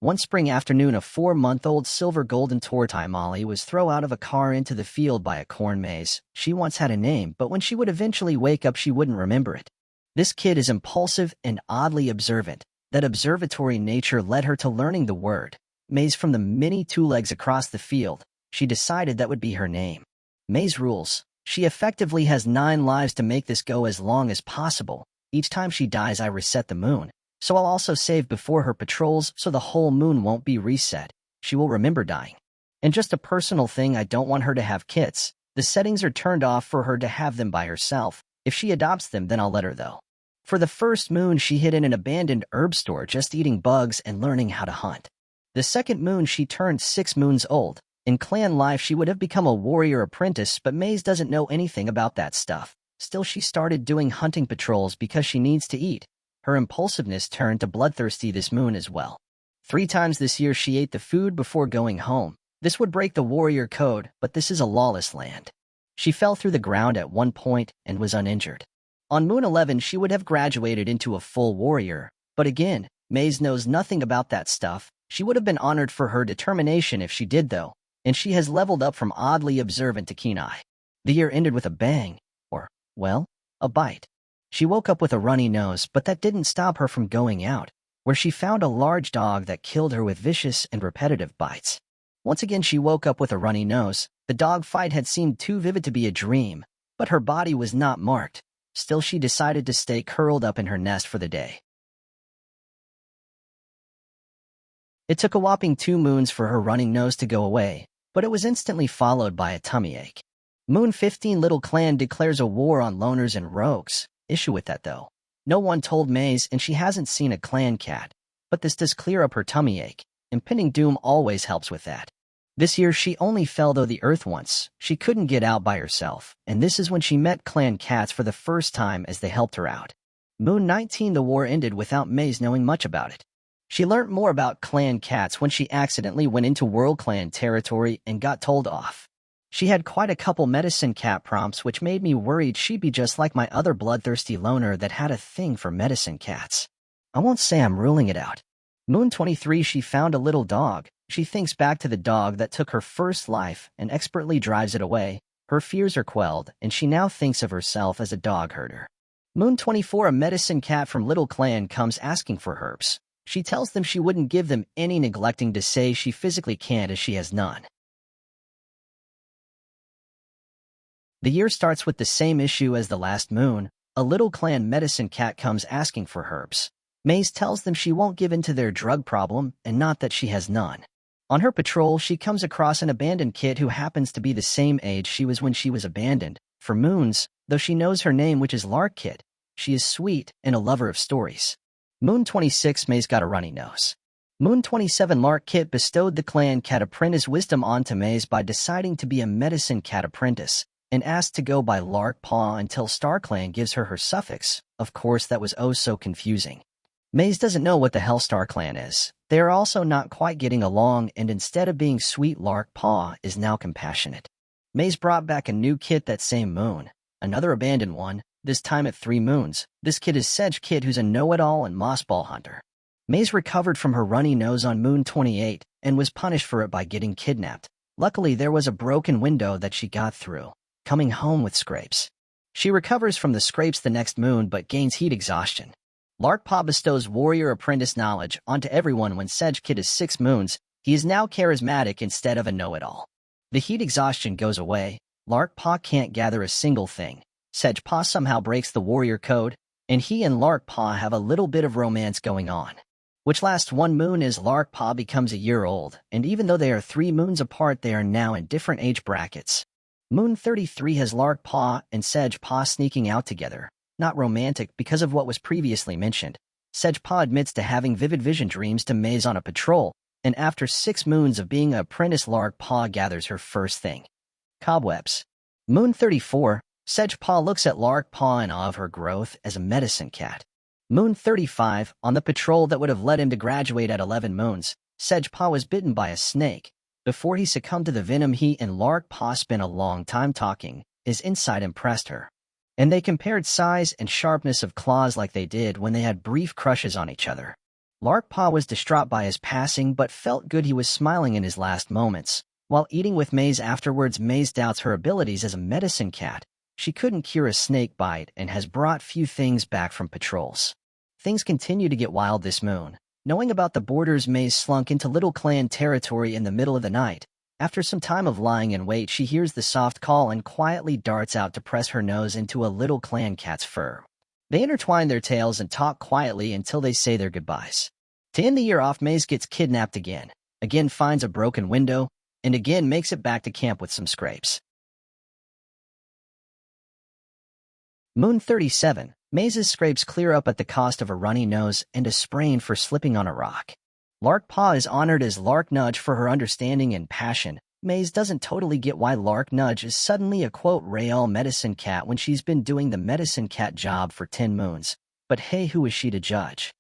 One spring afternoon, a 4-month-old silver golden tortoise Molly was thrown out of a car into the field by a corn maze. She once had a name, but when she would eventually wake up, she wouldn't remember it. This kid is impulsive and oddly observant. That observatory nature led her to learning the word maze from the many two legs across the field. She decided that would be her name. Maze rules. She effectively has 9 lives to make this go as long as possible. Each time she dies, I reset the moon. So I'll also save before her patrols so the whole moon won't be reset. She will remember dying. And just a personal thing, I don't want her to have kids. The settings are turned off for her to have them by herself. If she adopts them, then I'll let her though. For the first moon, she hid in an abandoned herb store just eating bugs and learning how to hunt. The second moon, she turned 6 moons old. In clan life, she would have become a warrior apprentice, but Maze doesn't know anything about that stuff. Still, she started doing hunting patrols because she needs to eat. Her impulsiveness turned to bloodthirsty this moon as well. 3 times this year, she ate the food before going home. This would break the warrior code, but this is a lawless land. She fell through the ground at one point and was uninjured. On moon 11, she would have graduated into a full warrior. But again, Maze knows nothing about that stuff. She would have been honored for her determination if she did, though. And she has leveled up from oddly observant to keen eye. The year ended with a bang, or, well, a bite. She woke up with a runny nose, but that didn't stop her from going out, where she found a large dog that killed her with vicious and repetitive bites. Once again, she woke up with a runny nose. The dog fight had seemed too vivid to be a dream, but her body was not marked. Still, she decided to stay curled up in her nest for the day. It took a whopping 2 moons for her running nose to go away, but it was instantly followed by a tummy ache. Moon 15, Little Clan declares a war on loners and rogues. Issue with that, though. No one told Maze, and she hasn't seen a clan cat. But this does clear up her tummy ache. Impending doom always helps with that. This year, she only fell though the earth once. She couldn't get out by herself, and this is when she met clan cats for the first time as they helped her out. Moon 19, the war ended without Maze knowing much about it. She learned more about clan cats when she accidentally went into World Clan territory and got told off. She had quite a couple medicine cat prompts, which made me worried she'd be just like my other bloodthirsty loner that had a thing for medicine cats. I won't say I'm ruling it out. Moon 23, she found a little dog. She thinks back to the dog that took her first life and expertly drives it away. Her fears are quelled, and she now thinks of herself as a dog herder. Moon 24, a medicine cat from Little Clan comes asking for herbs. She tells them she wouldn't give them any, neglecting to say she physically can't as she has none. The year starts with the same issue as the last moon. A Little Clan medicine cat comes asking for herbs. Maze tells them she won't give in to their drug problem, and not that she has none. On her patrol, she comes across an abandoned kid who happens to be the same age she was when she was abandoned. For moons, though she knows her name, which is Lark Kid, she is sweet and a lover of stories. Moon 26, Maze got a runny nose. Moon 27, Lark Kid bestowed the clan cat apprentice wisdom onto Maze by deciding to be a medicine cat apprentice, and asked to go by Lark Paw until StarClan gives her suffix. Of course, that was oh so confusing. Maze doesn't know what the hell StarClan is. They are also not quite getting along, and instead of being sweet, Lark Paw is now compassionate. Maze brought back a new kid that same moon, another abandoned one, this time at 3 moons. This kid is Sedge Kid, who's a know-it-all and mossball hunter. Maze recovered from her runny nose on moon 28 and was punished for it by getting kidnapped. Luckily, there was a broken window that she got through, coming home with scrapes. She recovers from the scrapes the next moon but gains heat exhaustion. Lark Paw bestows warrior apprentice knowledge onto everyone when Sedge Kid is 6 moons. He is now charismatic instead of a know-it-all. The heat exhaustion goes away. Lark Paw can't gather a single thing. Sedge Paw somehow breaks the warrior code, and he and Lark Paw have a little bit of romance going on, which lasts 1 moon as Lark Paw becomes a year old, and even though they are 3 moons apart, they are now in different age brackets. Moon 33 has Lark Paw and Sedge Paw sneaking out together. Not romantic because of what was previously mentioned. Sedge Paw admits to having vivid vision dreams to Maze on a patrol, and after 6 moons of being an apprentice, Lark Paw gathers her first thing: cobwebs. Moon 34, Sedge Paw looks at Lark Paw in awe of her growth as a medicine cat. Moon 35, on the patrol that would have led him to graduate at 11 moons, Sedge Paw was bitten by a snake. Before he succumbed to the venom, he and Lark Paw spent a long time talking. His insight impressed her, and they compared size and sharpness of claws like they did when they had brief crushes on each other. Lark Pa was distraught by his passing but felt good he was smiling in his last moments. While eating with Maze afterwards, Maze doubts her abilities as a medicine cat. She couldn't cure a snake bite and has brought few things back from patrols. Things continue to get wild this moon. Knowing about the borders, Maze slunk into Little Clan territory in the middle of the night. After some time of lying in wait, she hears the soft call and quietly darts out to press her nose into a Little Clan cat's fur. They intertwine their tails and talk quietly until they say their goodbyes. To end the year off, Maze gets kidnapped again finds a broken window, and again makes it back to camp with some scrapes. Moon 37. Maze's scrapes clear up at the cost of a runny nose and a sprain for slipping on a rock. Lark Pa is honored as Lark Nudge for her understanding and passion. Maze doesn't totally get why Lark Nudge is suddenly a quote real medicine cat when she's been doing the medicine cat job for 10 moons. But hey, who is she to judge?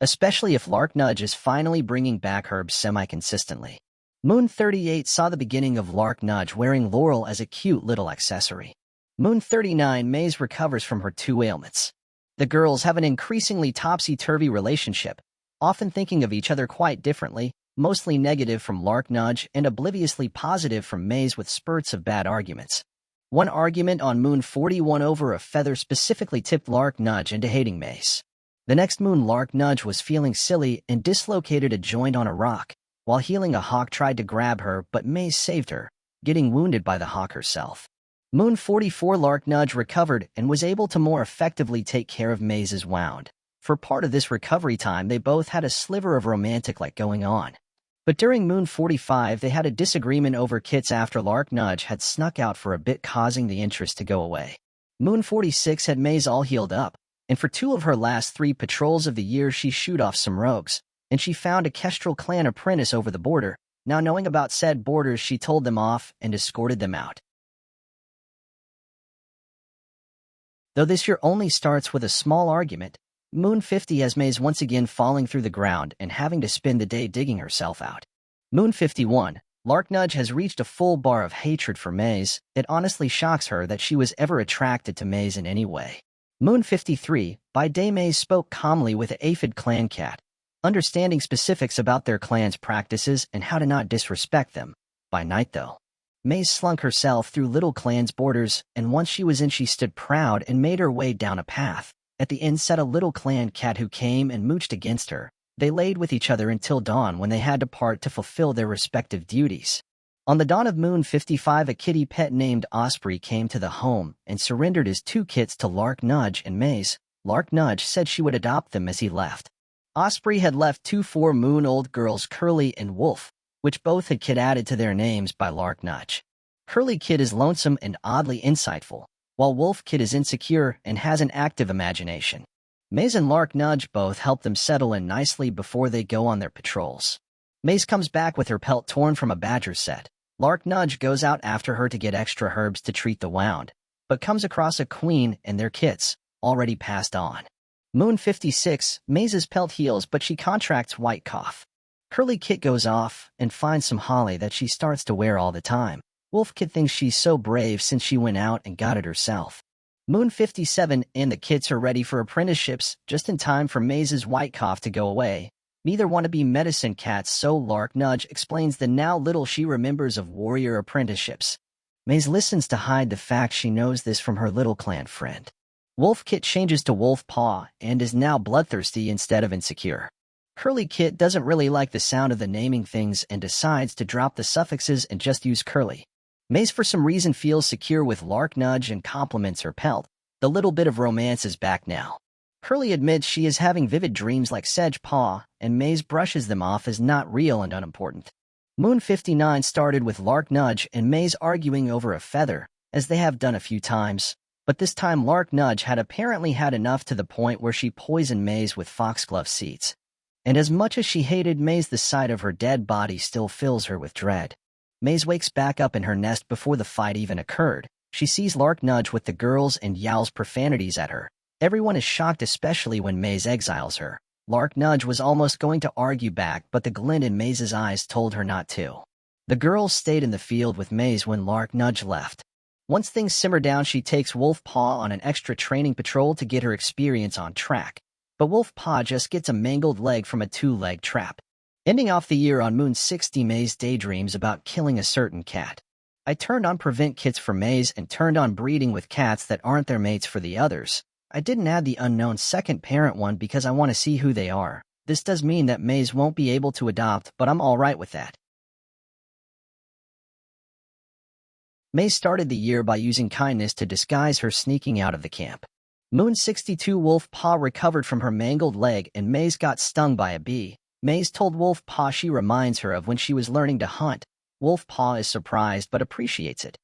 Especially if Lark Nudge is finally bringing back herbs semi-consistently. Moon 38 saw the beginning of Lark Nudge wearing Laurel as a cute little accessory. Moon 39. Maze recovers from her 2 ailments. The girls have an increasingly topsy-turvy relationship, often thinking of each other quite differently, mostly negative from Lark Nudge and obliviously positive from Maze with spurts of bad arguments. One argument on Moon 41 over a feather specifically tipped Lark Nudge into hating Maze. The next moon, Lark Nudge was feeling silly and dislocated a joint on a rock. While healing, a hawk tried to grab her, but Maze saved her, getting wounded by the hawk herself. Moon 44. Lark Nudge recovered and was able to more effectively take care of Maze's wound. For part of this recovery time, they both had a sliver of romantic-like going on. But during Moon 45, they had a disagreement over kits after Lark Nudge had snuck out for a bit, causing the interest to go away. Moon 46 had Maze all healed up, and for 2 of her last 3 patrols of the year, she shoot off some rogues, and she found a Kestrel clan apprentice over the border. Now knowing about said borders, she told them off and escorted them out. Though this year only starts with a small argument, Moon 50 has Maze once again falling through the ground and having to spend the day digging herself out. Moon 51. Lark Nudge has reached a full bar of hatred for Maze. It honestly shocks her that she was ever attracted to Maze in any way. Moon 53. By day, Maze spoke calmly with the Aphid clan cat, understanding specifics about their clan's practices and how to not disrespect them. By night, though, Maze slunk herself through Little Clan's borders, and once she was in, she stood proud and made her way down a path. At the end sat a Little Clan cat who came and mooched against her. They laid with each other until dawn, when they had to part to fulfill their respective duties. On the dawn of Moon 55, a kitty pet named Osprey came to the home and surrendered his 2 kits to Lark Nudge and Maze. Lark Nudge said she would adopt them as he left. Osprey had left 2 4-moon-old girls, Curly and Wolf, which both had kid added to their names by Lark Nudge. Curly Kid is lonesome and oddly insightful, while Wolf Kid is insecure and has an active imagination. Maze and Lark Nudge both help them settle in nicely before they go on their patrols. Maze comes back with her pelt torn from a badger set. Lark Nudge goes out after her to get extra herbs to treat the wound, but comes across a queen and their kits, already passed on. Moon 56. Maze's pelt heals, but she contracts white cough. Curly Kit goes off and finds some holly that she starts to wear all the time. Wolf Kid thinks she's so brave since she went out and got it herself. Moon 57 and the kits are ready for apprenticeships, just in time for Maze's white cough to go away. Neither want to be medicine cats, so Lark Nudge explains the now little she remembers of warrior apprenticeships. Maze listens to hide the fact she knows this from her Little Clan friend. Wolf Kit changes to Wolf Paw and is now bloodthirsty instead of insecure. Curly Kit doesn't really like the sound of the naming things and decides to drop the suffixes and just use Curly. Maze for some reason feels secure with Lark Nudge and compliments her pelt. The little bit of romance is back now. Curly admits she is having vivid dreams like Sedge Paw, and Maze brushes them off as not real and unimportant. Moon 59 started with Lark Nudge and Maze arguing over a feather, as they have done a few times, but this time Lark Nudge had apparently had enough to the point where she poisoned Maze with foxglove seeds. And as much as she hated Maze, the sight of her dead body still fills her with dread. Maze wakes back up in her nest before the fight even occurred. She sees Lark Nudge with the girls and yowls profanities at her. Everyone is shocked, especially when Maze exiles her. Lark Nudge was almost going to argue back, but the glint in Maze's eyes told her not to. The girls stayed in the field with Maze when Lark Nudge left. Once things simmer down, she takes Wolf Paw on an extra training patrol to get her experience on track. but Wolf Pa just gets a mangled leg from a two-leg trap. Ending off the year on Moon 60, Maze daydreams about killing a certain cat. I turned on prevent kits for Maze and turned on breeding with cats that aren't their mates for the others. I didn't add the unknown second parent one because I want to see who they are. This does mean that Maze won't be able to adopt, but I'm alright with that. Maze started the year by using kindness to disguise her sneaking out of the camp. Moon 62 Wolf Pa recovered from her mangled leg and Maze got stung by a bee. Maze told Wolf Pa she reminds her of when she was learning to hunt. Wolf Pa is surprised but appreciates it.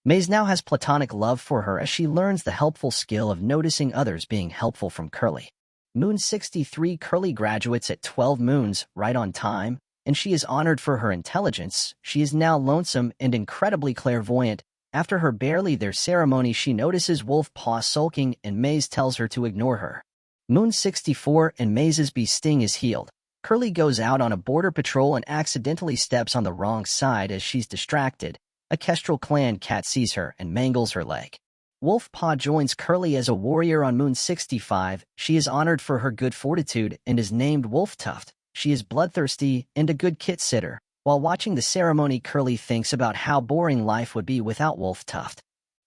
Maze now has platonic love for her as she learns the helpful skill of noticing others being helpful from Curly. Moon 63 Curly graduates at 12 moons, right on time, and she is honored for her intelligence. She is now lonesome and incredibly clairvoyant. After her barely there ceremony, she notices Wolf Pa sulking and Maze tells her to ignore her. Moon 64 and Maze's bee sting is healed. Curly goes out on a border patrol and accidentally steps on the wrong side as she's distracted. A Kestrel clan cat sees her and mangles her leg. Wolf Pa joins Curly as a warrior on Moon 65. She is honored for her good fortitude and is named Wolf Tuft. She is bloodthirsty and a good kit sitter. While watching the ceremony, Curly thinks about how boring life would be without Wolf Tuft,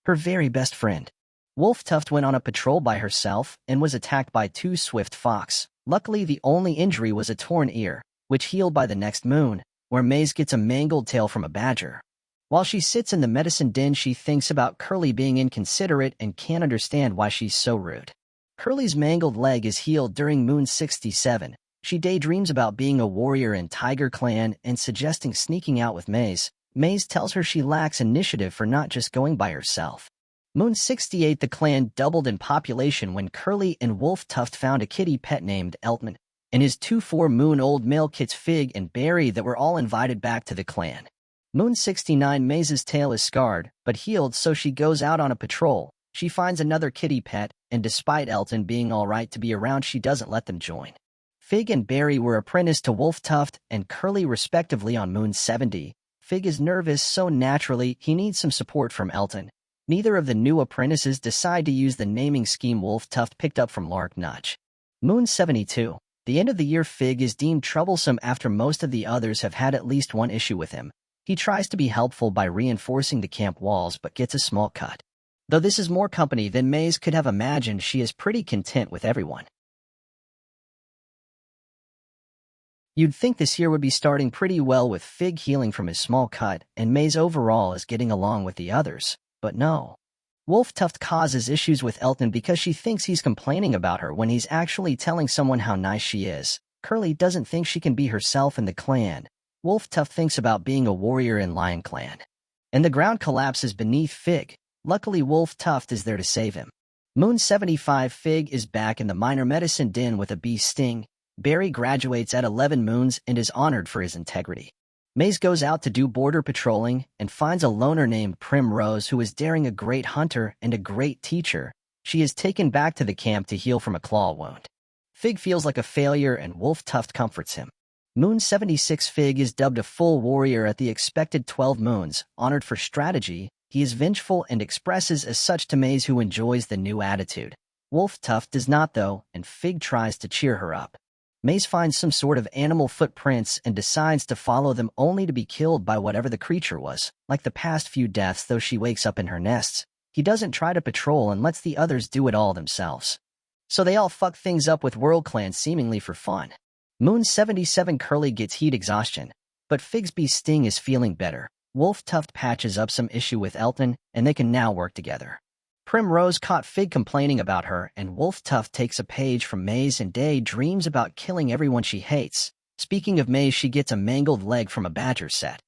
her very best friend. Wolf Tuft went on a patrol by herself and was attacked by two swift fox. Luckily, the only injury was a torn ear, which healed by the next moon, where Maze gets a mangled tail from a badger. While she sits in the medicine den, she thinks about Curly being inconsiderate and can't understand why she's so rude. Curly's mangled leg is healed during Moon 67. She daydreams about being a warrior in Tiger Clan and suggesting sneaking out with Maze. Maze tells her she lacks initiative for not just going by herself. Moon 68 The clan doubled in population when Curly and Wolf Tuft found a kitty pet named Elton and his two 4-moon-old male kits Fig and Barry that were all invited back to the clan. Moon 69 Maze's tail is scarred, but healed, so she goes out on a patrol. She finds another kitty pet, and despite Elton being alright to be around, she doesn't let them join. Fig and Barry were apprenticed to Wolf Tuft and Curly respectively on Moon 70. Fig is nervous, so naturally he needs some support from Elton. Neither of the new apprentices decide to use the naming scheme Wolf Tuft picked up from Lark Nudge. Moon 72. The end of the year, Fig is deemed troublesome after most of the others have had at least one issue with him. He tries to be helpful by reinforcing the camp walls but gets a small cut. Though this is more company than Maze could have imagined, she is pretty content with everyone. You'd think this year would be starting pretty well with Fig healing from his small cut and Maze overall is getting along with the others. But no. Wolf Tuft causes issues with Elton because she thinks he's complaining about her when he's actually telling someone how nice she is. Curly doesn't think she can be herself in the clan. Wolf Tuft thinks about being a warrior in Lion Clan. And the ground collapses beneath Fig. Luckily, Wolf Tuft is there to save him. Moon 75 Fig is back in the minor medicine den with a bee sting. Barry graduates at 11 moons and is honored for his integrity. Maze goes out to do border patrolling and finds a loner named Primrose who is daring, a great hunter and a great teacher. She is taken back to the camp to heal from a claw wound. Fig feels like a failure and Wolf Tuft comforts him. Moon 76 Fig is dubbed a full warrior at the expected 12 moons, honored for strategy. He is vengeful and expresses as such to Maze, who enjoys the new attitude. Wolf Tuft does not though, and Fig tries to cheer her up. Maze finds some sort of animal footprints and decides to follow them, only to be killed by whatever the creature was. Like the past few deaths, though, she wakes up in her nests. He doesn't try to patrol and lets the others do it all themselves. So they all fuck things up with World Clan seemingly for fun. Moon 77 Curly gets heat exhaustion, but Figsby's sting is feeling better. Wolf Tuft patches up some issue with Elton, and they can now work together. Primrose caught Fig complaining about her, and Wolf Tuft takes a page from Maze and dreams about killing everyone she hates. Speaking of Maze, she gets a mangled leg from a badger set.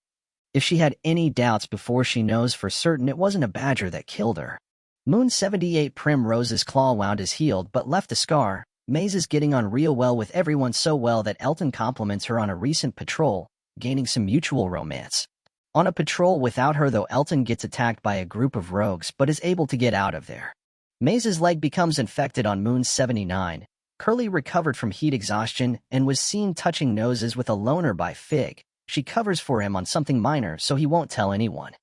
If she had any doubts before, she knows for certain it wasn't a badger that killed her. Moon 78 Primrose's claw wound is healed but left a scar. Maze is getting on real well with everyone, so well that Elton compliments her on a recent patrol, gaining some mutual romance. On a patrol without her, though, Elton gets attacked by a group of rogues but is able to get out of there. Maze's leg becomes infected on Moon 79. Curly recovered from heat exhaustion and was seen touching noses with a loner by Fig. She covers for him on something minor so he won't tell anyone.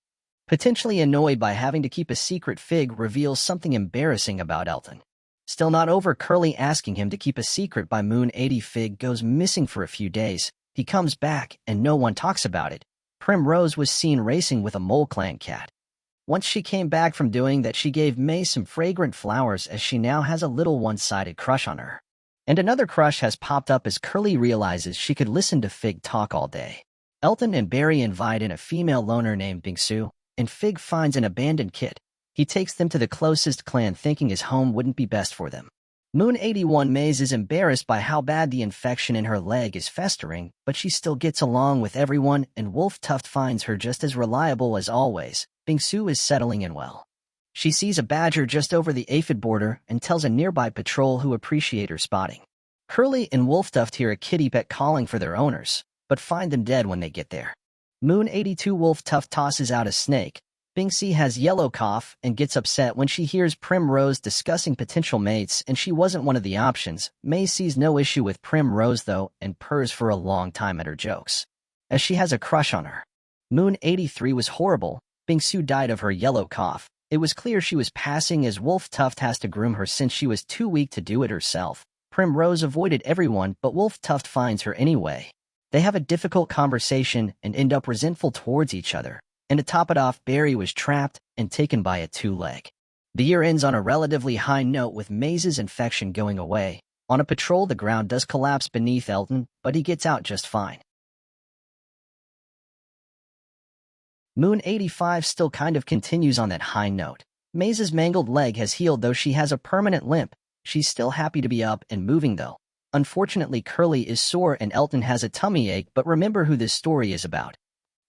Potentially annoyed by having to keep a secret, Fig reveals something embarrassing about Elton. Still not over Curly asking him to keep a secret by Moon 80. Fig goes missing for a few days. He comes back, and no one talks about it. Primrose was seen racing with a mole clan cat. Once she came back from doing that, she gave May some fragrant flowers as she now has a little one-sided crush on her. And another crush has popped up as Curly realizes she could listen to Fig talk all day. Elton and Barry invite in a female loner named Bingsu, and Fig finds an abandoned kit. He takes them to the closest clan thinking his home wouldn't be best for them. Moon 81 Maze is embarrassed by how bad the infection in her leg is festering, but she still gets along with everyone, and Wolf Tuft finds her just as reliable as always. Bingsu is settling in well. She sees a badger just over the aphid border and tells a nearby patrol who appreciate her spotting. Curly and Wolf Tuft hear a kitty pet calling for their owners, but find them dead when they get there. Moon 82 Wolf Tuft tosses out a snake. Bingsi has yellow cough and gets upset when she hears Primrose discussing potential mates, and she wasn't one of the options. May sees no issue with Primrose though and purrs for a long time at her jokes, as she has a crush on her. Moon 83 was horrible. Bingsu died of her yellow cough. It was clear she was passing as Wolf Tuft has to groom her since she was too weak to do it herself. Primrose avoided everyone, but Wolf Tuft finds her anyway. They have a difficult conversation and end up resentful towards each other. And to top it off, Barry was trapped and taken by a two-leg. The year ends on a relatively high note with Maze's infection going away. On a patrol, the ground does collapse beneath Elton, but he gets out just fine. Moon 85 still kind of continues on that high note. Maze's mangled leg has healed, though she has a permanent limp. She's still happy to be up and moving though. Unfortunately, Curly is sore and Elton has a tummy ache, but remember who this story is about.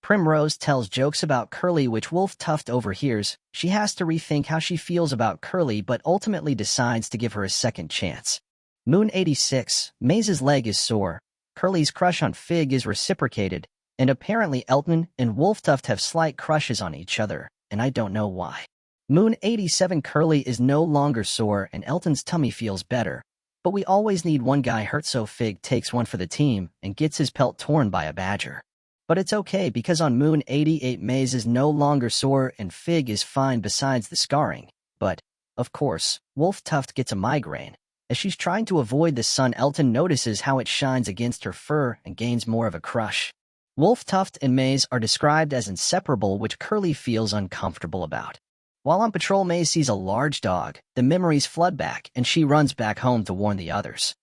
Primrose tells jokes about Curly which Wolf Tuft overhears. She has to rethink how she feels about Curly but ultimately decides to give her a second chance. Moon 86, Maze's leg is sore. Curly's crush on Fig is reciprocated, and apparently Elton and Wolf Tuft have slight crushes on each other, and I don't know why. Moon 87, Curly is no longer sore and Elton's tummy feels better, but we always need one guy hurt, so Fig takes one for the team and gets his pelt torn by a badger. But it's okay because on Moon 88 Maze is no longer sore and Fig is fine besides the scarring. But, of course, Wolf Tuft gets a migraine. As she's trying to avoid the sun, Elton notices how it shines against her fur and gains more of a crush. Wolf Tuft and Maze are described as inseparable, which Curly feels uncomfortable about. While on patrol, Maze sees a large dog. The memories flood back and she runs back home to warn the others.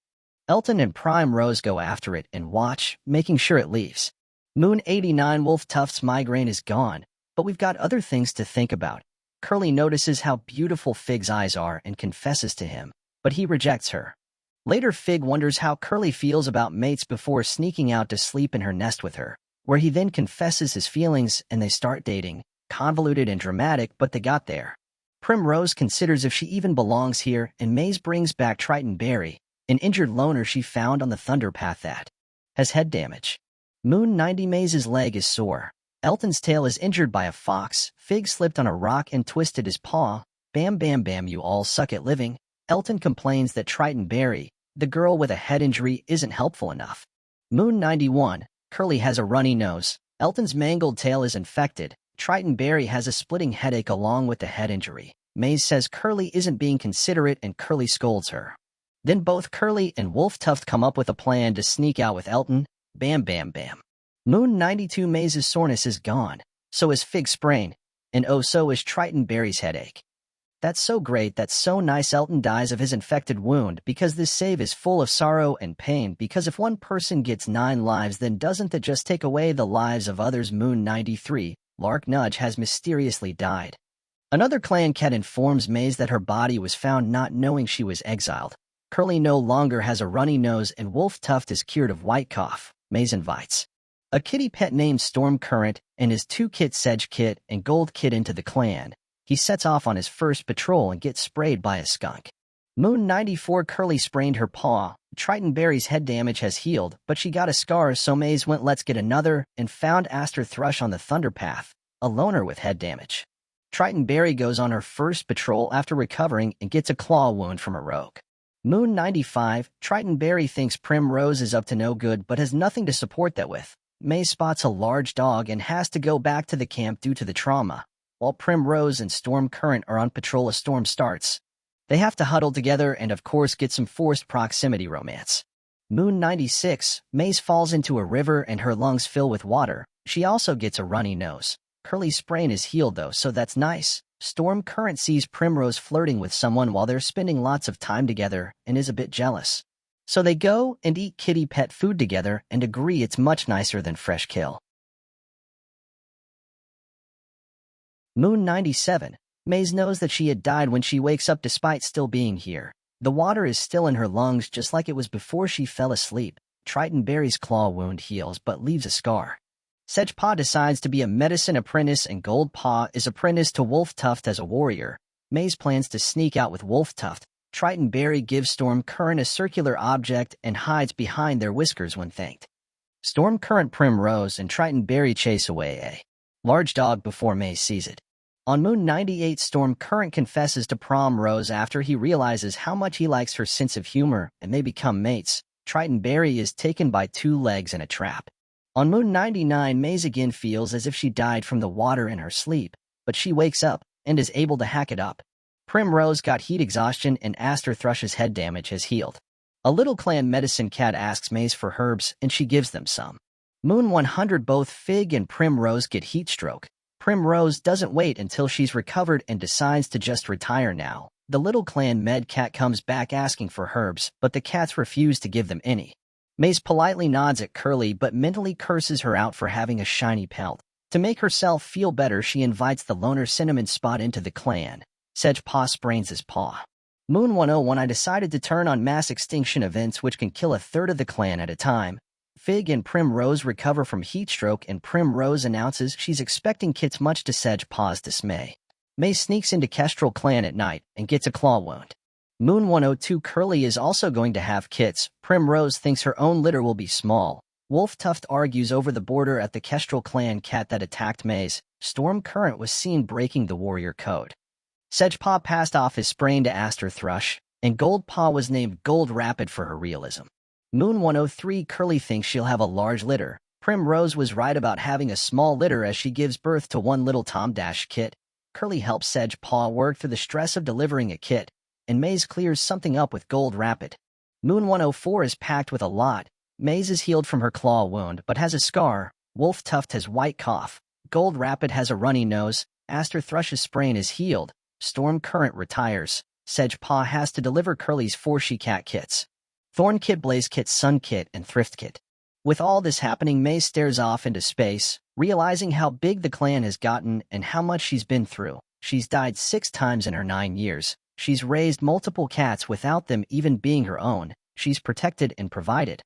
Elton and Primrose go after it and watch, making sure it leaves. Moon 89 Wolf Tuft's migraine is gone, but we've got other things to think about. Curly notices how beautiful Fig's eyes are and confesses to him, but he rejects her. Later, Fig wonders how Curly feels about mates before sneaking out to sleep in her nest with her, where he then confesses his feelings and they start dating. Convoluted and dramatic, but they got there. Primrose considers if she even belongs here, and Maze brings back Triton Berry, an injured loner she found on the Thunder Path that has head damage. Moon 90 Maze's leg is sore. Elton's tail is injured by a fox. Fig slipped on a rock and twisted his paw. Bam bam bam, you all suck at living. Elton complains that Triton Berry, the girl with a head injury, isn't helpful enough. Moon 91, Curly has a runny nose. Elton's mangled tail is infected. Triton Berry has a splitting headache along with the head injury. Maze says Curly isn't being considerate and Curly scolds her. Then both Curly and Wolf Tuft come up with a plan to sneak out with Elton. Bam bam bam. Moon 92 Maze's soreness is gone. So is Fig's sprain. And oh, so is Triton Berry's headache. That's so great, that's so nice. Elton dies of his infected wound because this save is full of sorrow and pain, because if one person gets 9 lives, then doesn't that just take away the lives of others? Moon 93, Lark Nudge has mysteriously died. Another clan cat informs Maze that her body was found, not knowing she was exiled. Curly no longer has a runny nose and Wolf Tuft is cured of white cough. Maze invites a kitty pet named Storm Current and his 2 kits, Sedge Kit and Gold Kit, into the clan. He sets off on his first patrol and gets sprayed by a skunk. Moon 94 Curly sprained her paw. Triton Berry's head damage has healed, but she got a scar, so Maze went let's get another and found Aster Thrush on the Thunder Path, a loner with head damage. Triton Berry goes on her first patrol after recovering and gets a claw wound from a rogue. Moon 95, Triton Berry thinks Primrose is up to no good but has nothing to support that with. Maze spots a large dog and has to go back to the camp due to the trauma. While Primrose and Storm Current are on patrol, a storm starts. They have to huddle together and of course get some forced proximity romance. Moon 96, Maze falls into a river and her lungs fill with water. She also gets a runny nose. Curly's sprain is healed though, so that's nice. Storm Current sees Primrose flirting with someone while they're spending lots of time together and is a bit jealous. So they go and eat kitty pet food together and agree it's much nicer than fresh kill. Moon 97, Maze knows that she had died when she wakes up despite still being here. The water is still in her lungs just like it was before she fell asleep. Triton Berry's claw wound heals but leaves a scar. Sedgepaw decides to be a medicine apprentice and Goldpaw is apprenticed to Wolftuft as a warrior. Maze plans to sneak out with Wolftuft. Triton Berry gives Storm Current a circular object and hides behind their whiskers when thanked. Storm Current, Primrose, and Triton Berry chase away a large dog before Maze sees it. On Moon 98, Storm Current confesses to Primrose after he realizes how much he likes her sense of humor and they become mates. Triton Berry is taken by two legs in a trap. On Moon 99, Maze again feels as if she died from the water in her sleep, but she wakes up and is able to hack it up. Primrose got heat exhaustion and Aster Thrush's head damage has healed. A little clan medicine cat asks Maze for herbs and she gives them some. Moon 100, both Fig and Primrose get heat stroke. Primrose doesn't wait until she's recovered and decides to just retire now. The little clan med cat comes back asking for herbs, but the cats refuse to give them any. Maze politely nods at Curly but mentally curses her out for having a shiny pelt. To make herself feel better, she invites the loner Cinnamon Spot into the clan. Sedgepaw sprains his paw. Moon 101, I decided to turn on mass extinction events which can kill a third of the clan at a time. Fig and Primrose recover from heatstroke and Primrose announces she's expecting kits, much to Sedgepaw's dismay. Maze sneaks into Kestrel clan at night and gets a claw wound. Moon 102, Curly is also going to have kits. Primrose thinks her own litter will be small. Wolftuft argues over the border at the Kestrel clan cat that attacked Maze. Storm Current was seen breaking the warrior code. Sedgepaw passed off his sprain to Aster Thrush, and Goldpaw was named Gold Rapid for her realism. Moon 103, Curly thinks she'll have a large litter. Primrose was right about having a small litter as she gives birth to one little Tom Dash kit. Curly helps Sedgepaw work through the stress of delivering a kit, and Maze clears something up with Gold Rapid. Moon 104 is packed with a lot. Maze is healed from her claw wound but has a scar. Wolftuft has white cough. Gold Rapid has a runny nose. Aster Thrush's sprain is healed. Storm Current retires. Sedgepaw has to deliver Curly's 4 she-cat kits. Thorn Kit, Blaze Kit, Sun Kit, and Thrift Kit. With all this happening, Maze stares off into space, realizing how big the clan has gotten and how much she's been through. She's died 6 times in her 9 years. She's raised multiple cats without them even being her own. She's protected and provided.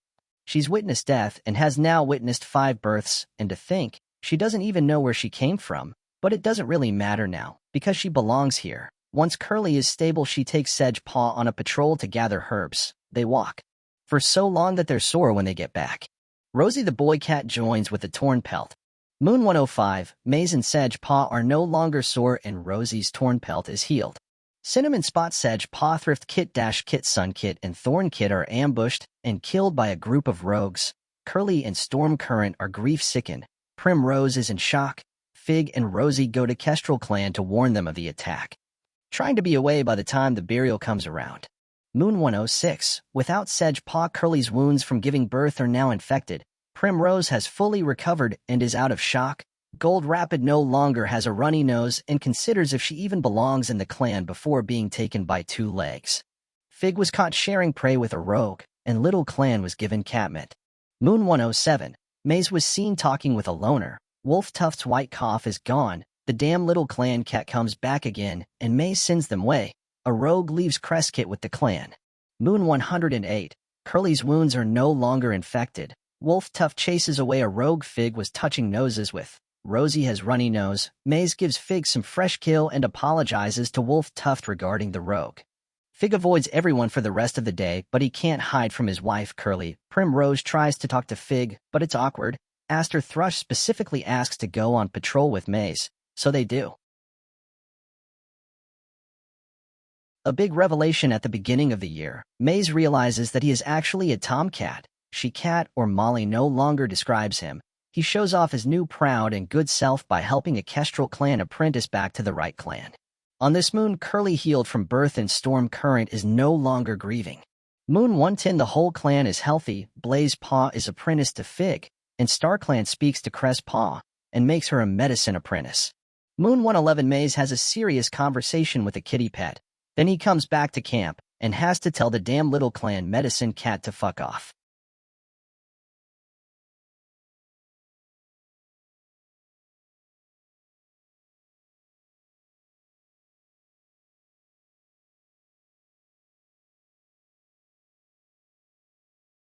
She's witnessed death and has now witnessed 5 births, and to think, she doesn't even know where she came from. But it doesn't really matter now, because she belongs here. Once Curly is stable, she takes Sedgepaw on a patrol to gather herbs. They walk for so long that they're sore when they get back. Rosie the boy cat joins with a torn pelt. Moon 105, Maze and Sedgepaw are no longer sore and Rosie's torn pelt is healed. Cinnamon Spot, Sedgepaw, Thrift Kit, Dash Kit, Sun Kit, and Thorn Kit are ambushed and killed by a group of rogues. Curly and Storm Current are grief-sickened. Primrose is in shock. Fig and Rosie go to Kestrel clan to warn them of the attack, trying to be away by the time the burial comes around. Moon 106, without Sedgepaw, Curly's wounds from giving birth are now infected. Primrose has fully recovered and is out of shock. Gold Rapid no longer has a runny nose and considers if she even belongs in the clan before being taken by 2 legs. Fig was caught sharing prey with a rogue, and Little Clan was given catmint. Moon 107, Maze was seen talking with a loner. Wolftuft's white cough is gone. The damn Little Clan cat comes back again, and Maze sends them away. A rogue leaves Cresskit with the clan. Moon 108, Curly's wounds are no longer infected. Wolftuft chases away a rogue Fig was touching noses with. Rosie has runny nose. Maze gives Fig some fresh kill and apologizes to Wolftuft regarding the rogue. Fig avoids everyone for the rest of the day, but he can't hide from his wife, Curly. Primrose tries to talk to Fig, but it's awkward. Aster Thrush specifically asks to go on patrol with Maze, so they do. A big revelation at the beginning of the year. Maze realizes that he is actually a tomcat. She-cat, or Molly, no longer describes him. He shows off his new proud and good self by helping a Kestrel clan apprentice back to the right clan. On this moon, Curly healed from birth and Storm Current is no longer grieving. Moon 110, the whole clan is healthy, Blaze Paw is apprenticed to Fig, and Star Clan speaks to Crest Paw and makes her a medicine apprentice. Moon 111, Maze has a serious conversation with a kitty pet. Then he comes back to camp and has to tell the damn little clan medicine cat to fuck off.